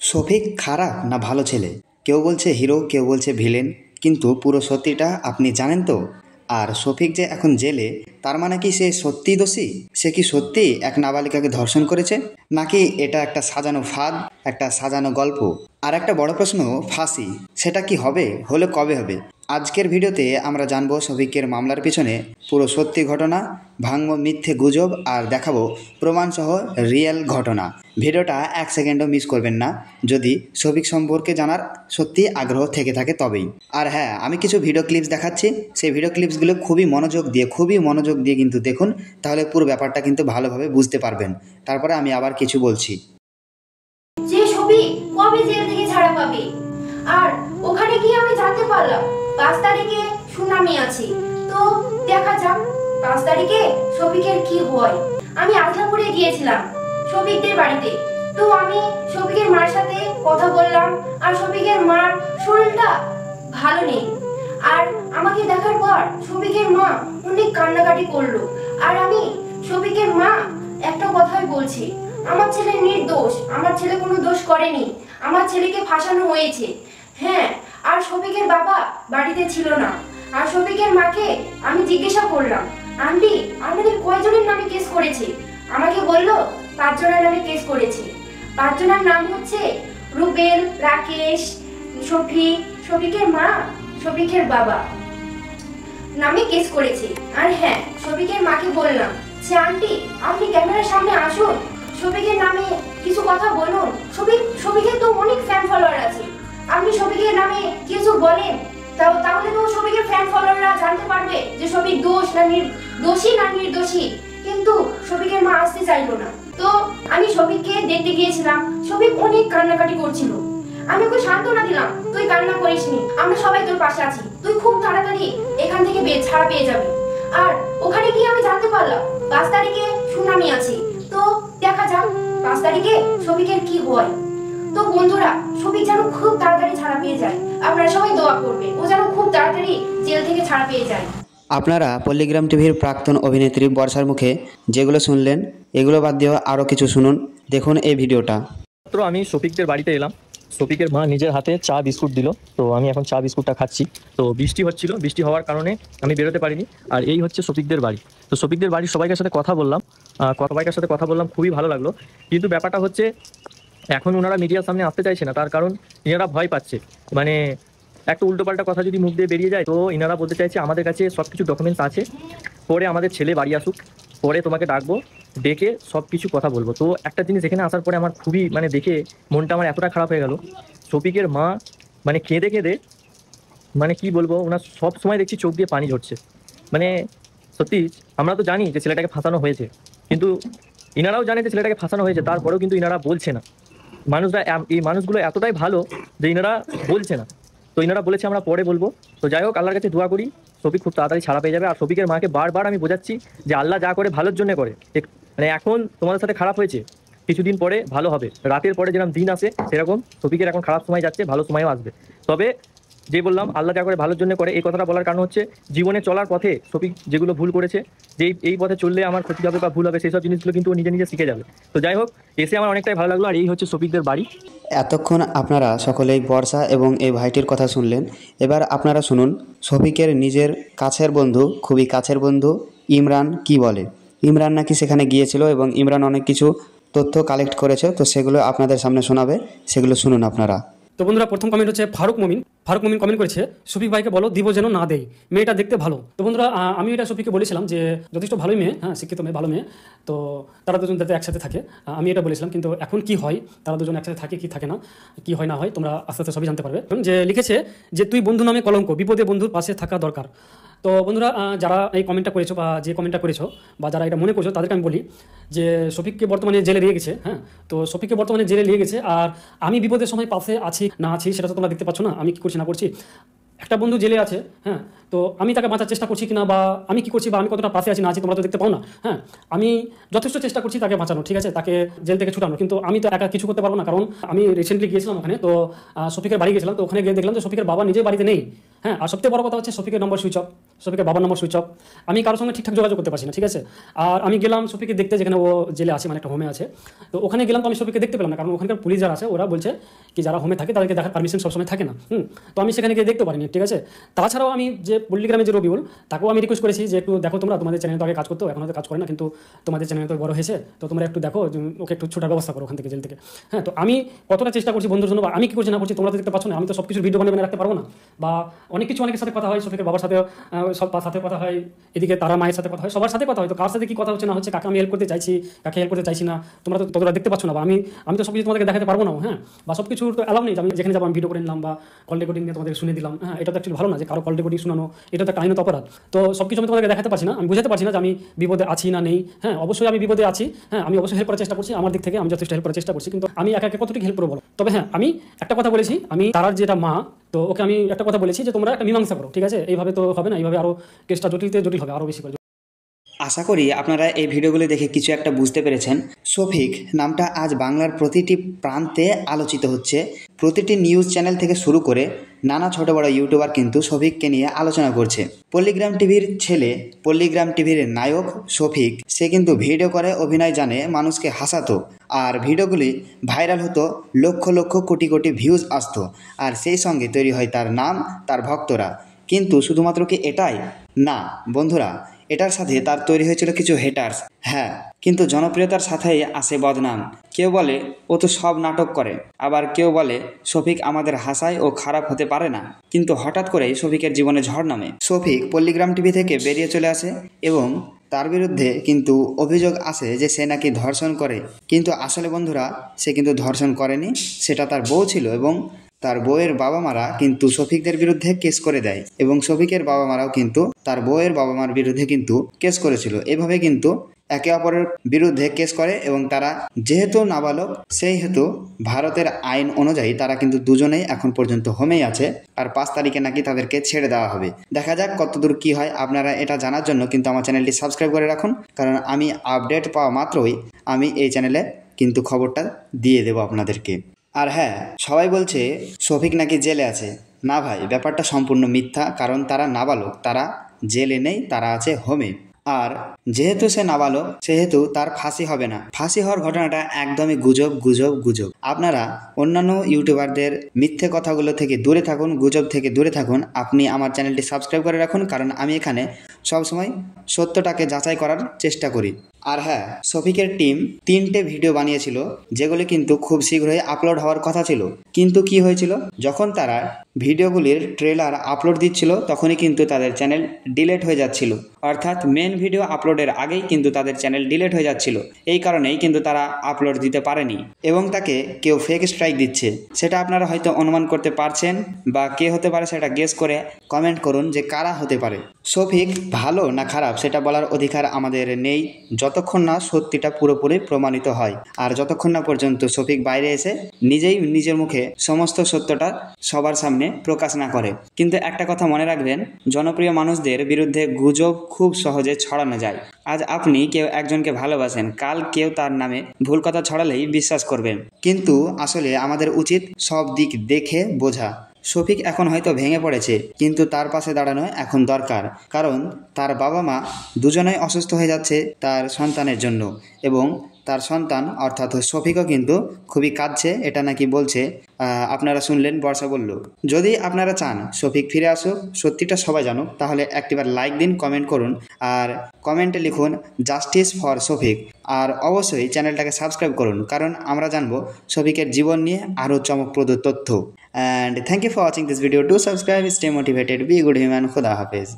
শফিক খারাপ না ভালো ছেলে? কেউ বলছে হিরো, কেউ বলছে ভিলেন, কিন্তু পুরো সত্যিটা আপনি জানেন তো? আর শফিক যে এখন জেলে, তার মানে কি সে সত্যিই দোষী? সে কি সত্যি এক নাবালিকাকে ধর্ষণ করেছে, নাকি এটা একটা সাজানো ফাঁদ, একটা সাজানো গল্প? আর একটা বড় প্রশ্ন, ফাঁসি সেটা কি হবে, হলে কবে হবে? আজকের ভিডিওতে আমরা জানবো শফিকের মামলার পিছনে পুরো সত্যি ঘটনা, ভাঙবো মিথ্যে গুজব, আর দেখাবো প্রমাণসহ রিয়েল ঘটনা। ভিডিওটা এক সেকেন্ডও মিস করবেন না, যদি শফিক সম্পর্কে জানার সত্যি আগ্রহ থেকে থাকে তবেই। আর হ্যাঁ, আমি কিছু ভিডিও ক্লিপস দেখাচ্ছি, সেই ভিডিও ক্লিপসগুলো খুবই মনোযোগ দিয়ে কিন্তু দেখুন, তাহলে পুরো ব্যাপারটা কিন্তু ভালোভাবে বুঝতে পারবেন। তারপরে আমি আবার কিছু বলছি। যে শফিক কবে জেল থেকে ছাড়া পাবে, আর ওখানে গিয়ে আমি জানতে পারলাম 5 তারিখে শুনানি আছে। তো দেখা যাক 5 তারিখে শফিকের কি হয়। আমি আজলাপুরে গিয়েছিলাম শফিকদের বাড়িতে। তো আমি শফিকের মার সাথে কথা বললাম, আর শফিকের মার শরীরটা ভালো নেই। আর আমাকে দেখার পর শফিকের মা অনেক কান্নাকাটি করলো। আর আমি শফিকের মা একটা কথাই বলছি, আমার ছেলে নির্দোষ, আমার ছেলে কোনো দোষ করেনি, আমার ছেলেকে ফাঁসানো হয়েছে। হ্যাঁ, আর শফিকের বাবা বাড়িতে ছিল না। আর শফিকের মাকে আমি জিজ্ঞাসা করলাম, আন্টি আপনাদের কয়জনের নামে কেস করেছে? আমাকে বললো 5 জনের নামে কেস করেছে। 5 জনের নাম হচ্ছে রুবেল, রাকেশ, শফিক, শফিকের মা, শফিকের বাবা নামে কেস করেছে। আর হ্যাঁ, শফিকের মাকে বললাম যে আন্টি আপনি ক্যামেরার সামনে আসুন, শফিকের নামে কিছু কথা বলুন। শফিকের তো অনেক ফ্যান ফলোয়ার আছে, আপনি শফিকের নামে কিছু বলেন, তাহলে তো শফিকের ফ্যান ফলোয়াররা জানতে পারবে যে শফিক দোষী না নির্দোষী। কিন্তু শফিকের মা আসতে চাইলো না। তো আমি শফিককে দেখতে গিয়েছিলাম, শফিক অনেক কান্নাকাটি করছিল। আমি ওকে সান্ত্বনা দিলাম, তুই কান্না করিসনি, আমরা সবাই তোর পাশে আছি, তুই খুব তাড়াতাড়ি এখান থেকে ছাড়া পেয়ে যাবি। আর ওখানে গিয়ে আমি জানতে পারলাম 5 তারিখে শুনানি আছে। তো দেখা যাক 5 তারিখে শফিকের কি হয়। তো বন্ধুরা, শফিক যেন খুব তাড়াতাড়ি ছাড়া পেয়ে যায়, আপনারা সবাই দোয়া করবে, ও যেন খুব তাড়াতাড়ি জেল থেকে ছাড়া পেয়ে যায়। আপনারা পল্লিগ্রাম টিভির প্রাক্তন অভিনেত্রী বর্ষার মুখে যেগুলো শুনলেন, এগুলো বাদ দিয়েও আরও কিছু শুনুন, দেখুন এই ভিডিওটা। আমি শফিকদের বাড়িতে এলাম, শফিকের মা নিজের হাতে চা বিস্কুট দিল। তো আমি এখন চা বিস্কুটটা খাচ্ছি। তো বৃষ্টি হচ্ছিল, বৃষ্টি হওয়ার কারণে আমি বেরোতে পারিনি। আর এই হচ্ছে শফিকদের বাড়ি। তো শফিকদের বাড়ির সবাইকার সাথে কথা বললাম, খুবই ভালো লাগলো। কিন্তু ব্যাপারটা হচ্ছে এখন ওনারা মিডিয়ার সামনে আসতে চাইছে না, তার কারণ এনারা ভয় পাচ্ছে। মানে একটা উল্টোপাল্টা কথা যদি মুখ দিয়ে বেরিয়ে যায়, তো এনারা বলতে চাইছে আমাদের কাছে সব কিছু ডকুমেন্টস আছে, পরে আমাদের ছেলে বাড়ি আসুক, পরে তোমাকে ডাকবো, ডেকে সব কিছু কথা বলবো। তো একটা জিনিস এখানে আসার পরে আমার খুবই দেখে মনটা আমার এতটা খারাপ হয়ে গেল। শফিকের মা কেঁদে কেঁদে কি বলবো, ওনার সব সময় দেখছি চোখ দিয়ে পানি ঝরছে। সত্যি আমরা তো জানি যে ছেলেটাকে ফাঁসানো হয়েছে, কিন্তু ইনারাও জানে যে ছেলেটাকে ফাঁসানো হয়েছে, তারপরেও কিন্তু ইনারা বলছে না। এই মানুষগুলো এতটাই ভালো যে ইনারা বলছে না। তো ইনারা বলেছে আমরা পরে বলবো। তো যাই হোক, আল্লাহর কাছে দোয়া করি শফিক খুব তাড়াতাড়ি ছাড়া পেয়ে যাবে। আর শফিকের মাকে বারবার আমি বোঝাচ্ছি যে আল্লাহ যা করে ভালোর জন্য করে। এখন তোমাদের সাথে খারাপ হয়েছে, কিছুদিন পরে ভালো হবে। রাতের পরে যেরকম দিন আসে, সেরকম শফিকের এখন খারাপ সময় যাচ্ছে, ভালো সময়ও আসবে। তবে যে বললাম আল্লাহ যা করে ভালোর জন্য করে, এই কথাটা বলার কারণ হচ্ছে জীবনে চলার পথে শফিক যেগুলো ভুল করেছে, যে এই পথে চললে আমার ক্ষতি হবে বা ভুল হবে, সেই সব জিনিসগুলো কিন্তু নিজে নিজে শিখে যাবে। তো যাই হোক, এসে আমার অনেকটাই ভালো লাগলো। আর এই হচ্ছে শফিকদের বাড়ি। এতক্ষণ আপনারা সকলেই বর্ষা এবং এই ভাইটির কথা শুনলেন। এবার আপনারা শুনুন শফিকের নিজের কাছের বন্ধু, খুবই কাছের বন্ধু ইমরান কি বলে। ইমরান নাকি সেখানে গিয়েছিল এবং ইমরান অনেক কিছু তথ্য কালেক্ট করেছে, তো সেগুলো আপনাদের সামনে শোনাবে, সেগুলো শুনুন আপনারা। তো বন্ধুরা, প্রথম কমেন্ট হচ্ছে ফারুক মমিন কমেন্ট করেছে, শফিক ভাইকে বলো দিব যেন না দেয়, মেয়েটা দেখতে ভালো। তো বন্ধুরা, আমি এটা শফিককে বলেছিলাম যে যথেষ্ট ভালোই মেয়ে, হ্যাঁ শিক্ষিত মেয়ে, ভালো মেয়ে। তো তারা দুজন যাতে একসাথে থাকে, আমি এটা বলেছিলাম। কিন্তু এখন কি হয়, তারা দুজন একসাথে থাকে কি থাকে না, কি হয় না হয়, তোমরা আস্তে আস্তে সবই জানতে পারবে। যে লিখেছে যে তুই বন্ধু নামে কলঙ্ক, বিপদে বন্ধুর পাশে থাকা দরকার। তো বন্ধুরা, যারা এই কমেন্টটা করেছো বা যে কমেন্টটা করেছো বা যারা এটা মনে করছো, তাদেরকে আমি বলি যে শফিককে বর্তমানে জেলে নিয়ে গেছে। হ্যাঁ, তো শফিককে বর্তমানে জেলে নিয়ে গেছে, আর আমি বিপদের সময় পাশে আছি না আছি সেটা তো তোমরা দেখতে পাচ্ছ না, আমি কি করছি না করছি। একটা বন্ধু জেলে আছে, হ্যাঁ, তো তো আমি তাকে বাঁচার চেষ্টা করছি কিনা বা আমি কি করছি বা আমি কতটা পাশে আছি না আছি তোমরা তো দেখতে পাও না। হ্যাঁ, আমি যথেষ্ট চেষ্টা করছি তাকে বাঁচানো, ঠিক আছে, তাকে জেল থেকে ছুটানো, কিন্তু আমি তো একা কিছু করতে পারবো না। কারণ আমি রিসেন্টলি গিয়েছিলাম ওখানে, তো শফিকের বাড়ি গেছিলাম, তো ওখানে গিয়ে দেখলাম যে শফিকের বাবা নিজেই বাড়িতে নেই। হ্যাঁ, আর সবথেকে বড় কথা হচ্ছে শফিকের নম্বর সুইচ অফ, শফিকের বাবার নম্বর সুইচ অফ, আমি কারোর সঙ্গে ঠিকঠাক যোগাযোগ করতে পারছি না, ঠিক আছে। আর আমি গেলাম শফিকে দেখতে, যেখানে ও জেলে আছে, মানে একটা হোমে আছে, তো ওখানে গেলাম, তো আমি শফিকে দেখতে পেলাম না, কারণ ওখানকার পুলিশ যারা আছে ওরা বলছে কি যারা হোমে থাকে তাদেরকে দেখার পারমিশন সবসময় থাকে না। তো আমি সেখানে গিয়ে দেখতে পারিনি, ঠিক আছে। তাছাড়াও আমি যে পল্লীগ্রামে যে রবিউল, তাকেও আমি রিকোয়েস্ট করেছি যে একটু দেখো তোমরা, তোমাদের চ্যানেল তো আগে কাজ করতো, এখন হয়তো কাজ করে না, কিন্তু তোমাদের চ্যানেল তো বড় হয়েছে, তো তোমরা একটু দেখো ওকে একটু ছোটার ব্যবস্থা করো ওখান থেকে, জেল থেকে। হ্যাঁ, তো আমি কতটা চেষ্টা করছি বন্ধুর জন্য, বা আমি কি করছি না করছি তোমরা তো দেখতে পাচ্ছ না, আমি তো সব কিছু ভিডিও বানিয়ে রাখতে পারবো না, বা অনেক কিছু অনেকের সাথে কথা হয়, শফিকের বাবার সাথে সব সাথে কথা হয়, এদিকে তারা মায়ের সাথে কথা হয়, সবার সাথে কথা হয়, তো কার সাথে কি কথা হচ্ছে না হচ্ছে, কাকে আমি হেল্প করতে চাইছি, কাকে হেল্প করতে চাইছি না, তোমরা তো ততটা দেখতে পাচ্ছ না, বা আমি তো সব কিছু তোমাদেরকে দেখাতে পারবো না। হ্যাঁ, বা সব কিছু তো অ্যালাউ নেই, আমি যেখানে যাবো আমি ভিডিও করে নিলাম বা কল রেকর্ডিং দিয়ে তোমাদের শুনে দিলাম। হ্যাঁ, এটা তো অ্যাকচুয়ালি ভালো না যে কারো কল রেকর্ডিং শোনানো, এটা তো একটা আইনত অপরাধ। তো সব কিছু আমি তোমাদেরকে দেখাতে পারছি না, আমি বুঝাতে পারছি না যে আমি বিপদে আছি না নেই। হ্যাঁ, অবশ্যই আমি বিপদে আছি, হ্যাঁ, আমি অবশ্যই হেল্প করার চেষ্টা করছি, আমার দিক থেকে আমি যথেষ্ট হেল্প করার চেষ্টা করছি, কিন্তু আমি একা কতটুকু হেল্প করবো বলো। তবে হ্যাঁ, আমি একটা কথা বলেছি, আমি তারার যেটা মা, তো ওকে আমি একটা কথা বলেছি যে তোমরা একটা মীমাংসা করো, ঠিক আছে, এইভাবে তো হবে না, এইভাবে আরো কেসটা জটিল হবে আরো বেশি করে। আশা করি আপনারা এই ভিডিওগুলি দেখে কিছু একটা বুঝতে পেরেছেন। শফিক নামটা আজ বাংলার প্রতিটি প্রান্তে আলোচিত হচ্ছে। প্রতিটি নিউজ চ্যানেল থেকে শুরু করে নানা ছোট বড় ইউটিউবার কিন্তু শফিককে নিয়ে আলোচনা করছে। পল্লীগ্রাম টিভির ছেলে, পল্লীগ্রাম টিভির নায়ক শফিক, সে কিন্তু ভিডিও করে, অভিনয় জানে, মানুষকে হাসাতো, আর ভিডিওগুলি ভাইরাল হতো, লক্ষ লক্ষ কোটি কোটি ভিউজ আসতো, আর সেই সঙ্গে তৈরি হয় তার নাম, তার ভক্তরা। কিন্তু শুধুমাত্র কি এটাই না বন্ধুরা, এটার সাথে তার তৈরি হয়েছিল কিছু হেটার্স। হ্যাঁ, কিন্তু জনপ্রিয়তার সাথেই আসে বদনাম। কেউ বলে ও তো সব নাটক করে, আবার কেউ বলে শফিক আমাদের হাসায় ও খারাপ হতে পারে না। কিন্তু হঠাৎ করেই শফিকের জীবনে ঝড় নামে। শফিক পল্লীগ্রাম টিভি থেকে বেরিয়ে চলে আসে এবং তার বিরুদ্ধে কিন্তু অভিযোগ আসে যে সে নাকি ধর্ষণ করে। কিন্তু আসলে বন্ধুরা, সে কিন্তু ধর্ষণ করেনি, সেটা তার বউ ছিল, এবং তার বউয়ের বাবা মারা কিন্তু শফিকদের বিরুদ্ধে কেস করে দেয়, এবং শফিকের বাবা মারাও কিন্তু তার বউয়ের বাবা মার বিরুদ্ধে কিন্তু কেস করেছিল। এভাবে কিন্তু একে অপরের বিরুদ্ধে কেস করে, এবং তারা যেহেতু নাবালক, সেই হেতু ভারতের আইন অনুযায়ী তারা কিন্তু দুজনেই এখন পর্যন্ত হোমেই আছে, আর 5 তারিখে নাকি তাদেরকে ছেড়ে দেওয়া হবে। দেখা যাক কতদূর কি হয়। আপনারা এটা জানার জন্য কিন্তু আমার চ্যানেলটি সাবস্ক্রাইব করে রাখুন, কারণ আমি আপডেট পাওয়া মাত্রই আমি এই চ্যানেলে কিন্তু খবরটা দিয়ে দেবো আপনাদেরকে। আর হ্যাঁ, সবাই বলছে শফিক নাকি জেলে আছে। না ভাই, ব্যাপারটা সম্পূর্ণ মিথ্যা, কারণ তারা নাবালক, তারা জেলে নেই, তারা আছে হোমে। আর যেহেতু সে নাবালক, সেহেতু তার ফাঁসি হবে না। ফাঁসি হওয়ার ঘটনাটা একদমই গুজব গুজব গুজব। আপনারা অন্যান্য ইউটিউবারদের মিথ্যে কথাগুলো থেকে দূরে থাকুন, গুজব থেকে দূরে থাকুন। আপনি আমার চ্যানেলটি সাবস্ক্রাইব করে রাখুন, কারণ আমি এখানে সবসময় সত্যটাকে যাচাই করার চেষ্টা করি। আর হ্যাঁ, শফিকের টিম 3টে ভিডিও বানিয়েছিল, যেগুলি কিন্তু খুব শীঘ্রই আপলোড হওয়ার কথা ছিল। কিন্তু কি হয়েছিল, যখন তারা ভিডিওগুলির ট্রেলার আপলোড দিচ্ছিল, তখনই কিন্তু তাদের চ্যানেল ডিলিট হয়ে যাচ্ছিল। অর্থাৎ মেন ভিডিও আপলোডের আগেই কিন্তু তাদের চ্যানেল ডিলিট হয়ে যাচ্ছিল। এই কারণেই কিন্তু তারা আপলোড দিতে পারেনি, এবং তাকে কেউ ফেক স্ট্রাইক দিচ্ছে। সেটা আপনারা হয়তো অনুমান করতে পারছেন, বা কে হতে পারে সেটা গেস করে কমেন্ট করুন যে কারা হতে পারে। শফিক ভালো না খারাপ সেটা বলার অধিকার আমাদের নেই, যতক্ষণ না সত্যিটা পুরোপুরি প্রমাণিত হয়, আর যতক্ষণ না পর্যন্ত শফিক বাইরে এসে নিজেই নিজের মুখে সমস্ত সত্যটা সবার সামনে প্রকাশ না করে। কিন্তু একটা কথা মনে রাখবেন, জনপ্রিয় মানুষদের বিরুদ্ধে গুজব খুব সহজে ছড়ানো যায়। আজ আপনি কেউ একজনকে ভালোবাসেন, কাল কেউ তার নামে ভুল কথা ছড়ালেই বিশ্বাস করবেন। কিন্তু আসলে আমাদের উচিত সব দিক দেখে বোঝা। শফিক এখন হয়তো ভেঙে পড়েছে, কিন্তু তার পাশে দাঁড়ানো এখন দরকার, কারণ তার বাবা মা দুজনেই অসুস্থ হয়ে যাচ্ছে তার সন্তানের জন্য, এবং তার সন্তান অর্থাৎ শফিকও কিন্তু খুবই কাঁদছে, এটা নাকি বলছে। আপনারা শুনলেন, বর্ষা বলল। যদি আপনারা চান শফিক ফিরে আসুক, সত্যিটা সবাই জানুক, তাহলে একটিবার লাইক দিন, কমেন্ট করুন, আর কমেন্টে লিখুন জাস্টিস ফর শফিক। আর অবশ্যই চ্যানেলটাকে সাবস্ক্রাইব করুন, কারণ আমরা জানবো শফিকের জীবন নিয়ে আরও চমকপ্রদ তথ্য। And thank you for watching this video. Do subscribe, stay motivated, be a good human. Khuda Hafiz.